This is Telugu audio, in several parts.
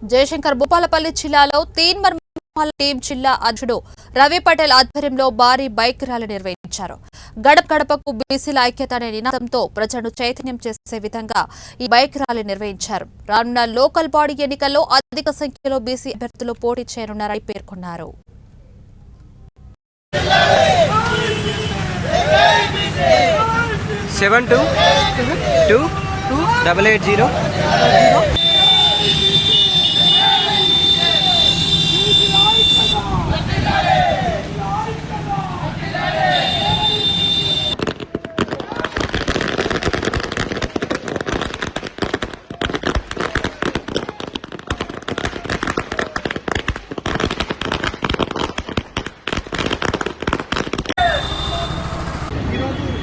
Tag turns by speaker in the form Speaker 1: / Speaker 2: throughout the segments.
Speaker 1: జయశంకర్ భూపాలపల్లి జిల్లాలో తీన్మర్ టీం జిల్లా అధ్యక్షుడు రవి పటేల్ ఆధ్వర్యంలో భారీ బైక్ ర్యాలీ నిర్వహించారు. గడప గడపకు బీసీల ఐక్యత అనే నినాదంతో ప్రజలను చైతన్యం చేసే విధంగా ఈ బైక్ ర్యాలీ నిర్వహించారు. రానున్న లోకల్ బాడీ ఎన్నికల్లో అధిక సంఖ్యలో బీసీ అభ్యర్థులు పోటీ చేయనున్నారని పేర్కొన్నారు.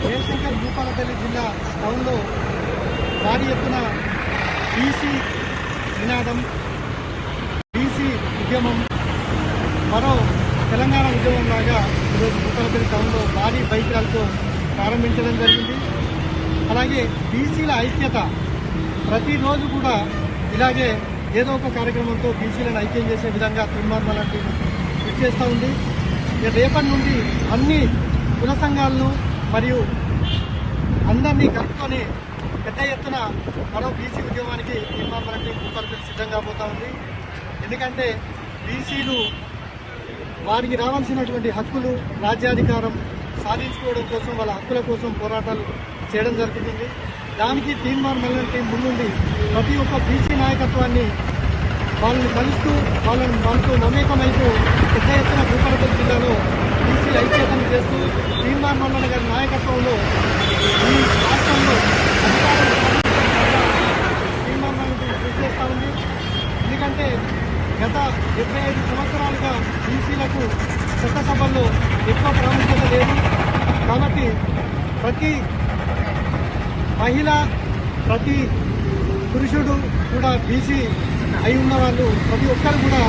Speaker 2: జయశంకర్ భూపాలపల్లి జిల్లా టౌన్లో భారీ ఎత్తున బీసీ నినాదం, బీసీ ఉద్యమం మరో తెలంగాణ ఉద్యమం లాగా ఈరోజు భూపాలపల్లి టౌన్లో భారీ బైక్ ర్యాలీతో ప్రారంభించడం జరిగింది. అలాగే బీసీల ఐక్యత ప్రతిరోజు కూడా ఇలాగే ఏదో ఒక కార్యక్రమంతో బీసీలను ఐక్యం చేసే విధంగా తీర్మానం లాంటి కృషి చేస్తూ ఉంది. రేపటి నుండి అన్ని కుల సంఘాలను మరియు అందరినీ కలుపుకొని పెద్ద ఎత్తున మరో బీసీ ఉద్యమానికి తీర్మానానికి భూపాలపల్లి సిద్ధంగా పోతా ఉంది. ఎందుకంటే బీసీలు వారికి రావాల్సినటువంటి హక్కులు, రాజ్యాధికారం సాధించుకోవడం కోసం, వాళ్ళ హక్కుల కోసం పోరాటాలు చేయడం జరుగుతుంది. దానికి తీర్మానం టీం ముందుండి ప్రతి ఒక్క బీసీ నాయకత్వాన్ని వాళ్ళని కలుస్తూ వాళ్ళతో మమేకమైతూ పెద్ద ఎత్తున భూపాలపల్లి జిల్లాలో బీసీ ఐక్యతను చేస్తూ తీర్మానం గారి నాయకత్వంలో ఈ రాష్ట్రంలో తీర్మానాన్ని కృషి చేస్తూ ఉంది. ఎందుకంటే గత 75 సంవత్సరాలుగా బీసీలకు చట్టసభల్లో ఎక్కువ ప్రాముఖ్యత లేదు. కాబట్టి ప్రతి మహిళ, ప్రతి పురుషుడు కూడా బీసీ అయి ఉన్న వాళ్ళు ప్రతి ఒక్కరు కూడా